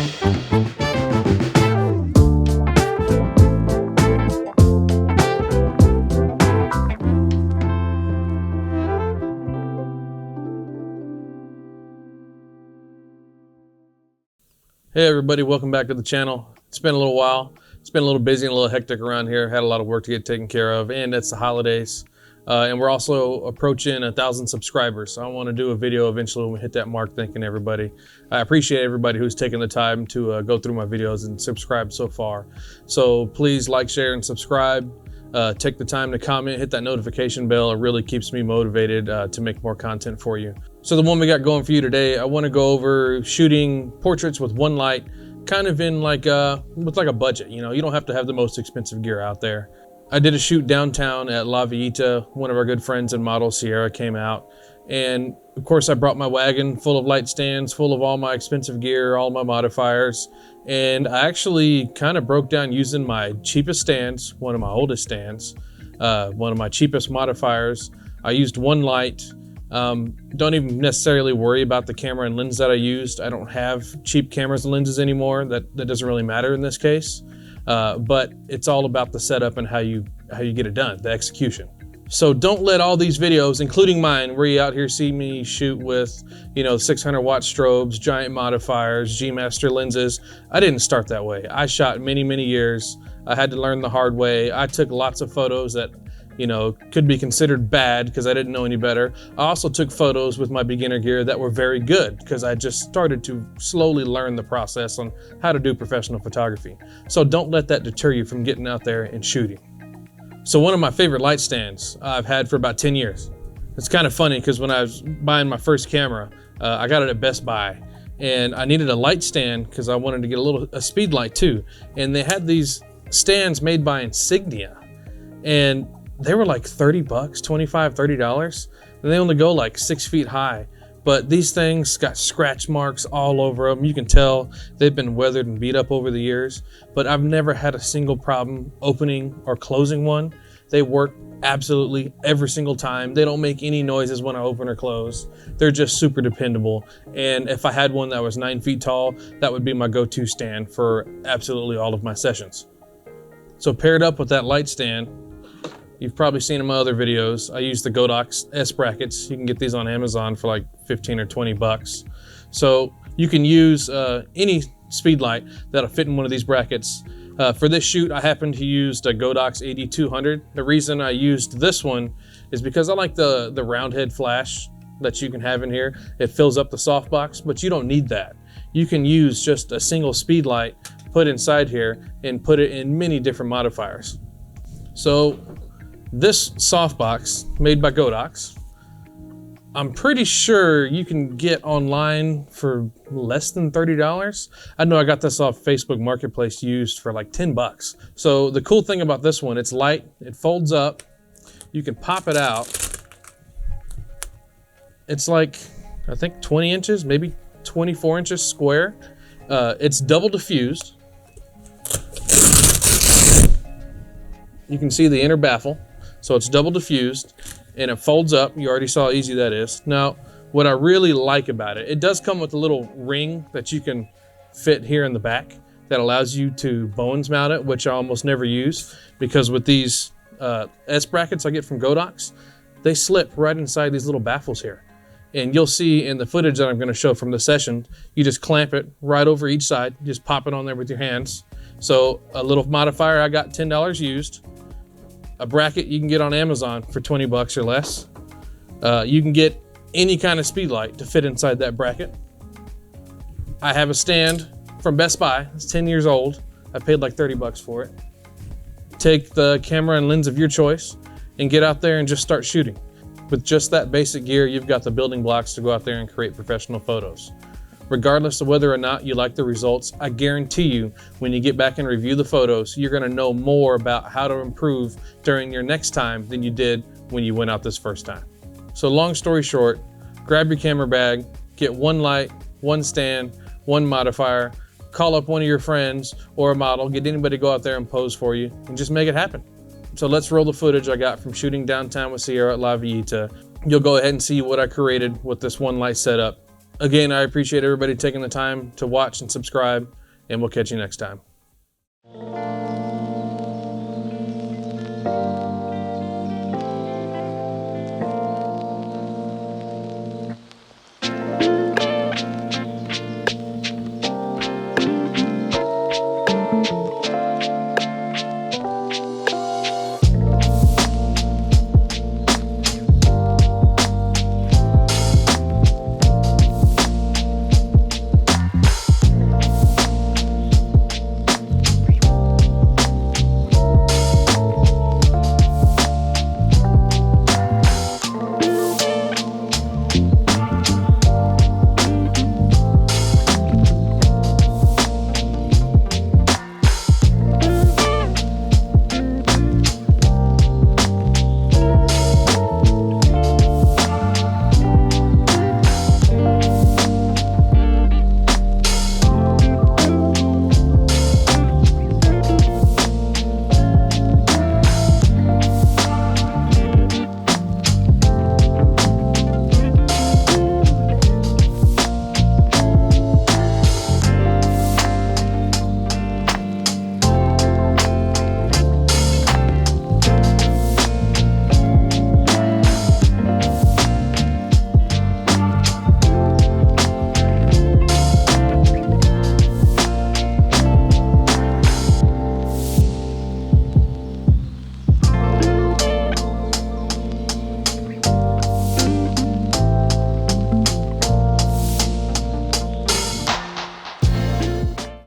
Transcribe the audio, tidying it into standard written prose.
Hey everybody, welcome back to the channel. It's been a little while. It's been a little busy and a little hectic around here. Had a lot of work to get taken care of, and it's the holidays. And we're also approaching 1,000 subscribers. So I want to do a video eventually when we hit that mark. Thanking everybody. I appreciate everybody who's taken the time to go through my videos and subscribe so far. So please like, share, and subscribe. Take the time to comment, hit that notification bell. It really keeps me motivated to make more content for you. So the one we got going for you today, I want to go over shooting portraits with one light, kind of in like with like a budget. You know, you don't have to have the most expensive gear out there. I did a shoot downtown at La Villita. One of our good friends and model, Sierra, came out. And of course I brought my wagon full of light stands, full of all my expensive gear, all my modifiers. And I actually kind of broke down using my cheapest stands, one of my oldest stands, one of my cheapest modifiers. I used one light. Don't even necessarily worry about the camera and lens that I used. I don't have cheap cameras and lenses anymore. That doesn't really matter in this case. But it's all about the setup and how you get it done, the execution. So don't let all these videos, including mine, where you out here see me shoot with, you know, 600 watt strobes, giant modifiers, G Master lenses. I didn't start that way. I shot many, many years. I had to learn the hard way. I took lots of photos that, you know, could be considered bad because I didn't know any better. I also took photos with my beginner gear that were very good because I just started to slowly learn the process on how to do professional photography. So don't let that deter you from getting out there and shooting. So one of my favorite light stands I've had for about 10 years. It's kind of funny because when I was buying my first camera, I got it at Best Buy, and I needed a light stand because I wanted to get a speed light too. And they had these stands made by Insignia, and they were like 30 bucks, $25, $30. And they only go like 6 feet high. But these things got scratch marks all over them. You can tell they've been weathered and beat up over the years, but I've never had a single problem opening or closing one. They work absolutely every single time. They don't make any noises when I open or close. They're just super dependable. And if I had one that was 9 feet tall, that would be my go-to stand for absolutely all of my sessions. So paired up with that light stand, you've probably seen in my other videos, I use the Godox S brackets. You can get these on Amazon for like 15 or 20 bucks. So you can use any speed light that'll fit in one of these brackets. For this shoot, I happened to use the Godox 8200. The reason I used this one is because I like the round head flash that you can have in here. It fills up the softbox, but you don't need that. You can use just a single speed light, put inside here, and put it in many different modifiers. So this softbox made by Godox, I'm pretty sure you can get online for less than $30. I know I got this off Facebook Marketplace used for like 10 bucks. So the cool thing about this one, it's light, it folds up, you can pop it out. It's like, I think 20 inches, maybe 24 inches square. It's double diffused. You can see the inner baffle. So it's double diffused and it folds up. You already saw how easy that is. Now, what I really like about it, it does come with a little ring that you can fit here in the back that allows you to Bowens mount it, which I almost never use because with these S brackets I get from Godox, they slip right inside these little baffles here. And you'll see in the footage that I'm going to show from the session, you just clamp it right over each side, just pop it on there with your hands. So a little modifier, I got $10 used. A bracket you can get on Amazon for 20 bucks or less. You can get any kind of speed light to fit inside that bracket. I have a stand from Best Buy. It's 10 years old. I paid like 30 bucks for it. Take the camera and lens of your choice and get out there and just start shooting. With just that basic gear, you've got the building blocks to go out there and create professional photos. Regardless of whether or not you like the results, I guarantee you, when you get back and review the photos, you're gonna know more about how to improve during your next time than you did when you went out this first time. So long story short, grab your camera bag, get one light, one stand, one modifier, call up one of your friends or a model, get anybody to go out there and pose for you, and just make it happen. So let's roll the footage I got from shooting downtown with Sierra at La Villita. You'll go ahead and see what I created with this one light setup. Again, I appreciate everybody taking the time to watch and subscribe, and we'll catch you next time.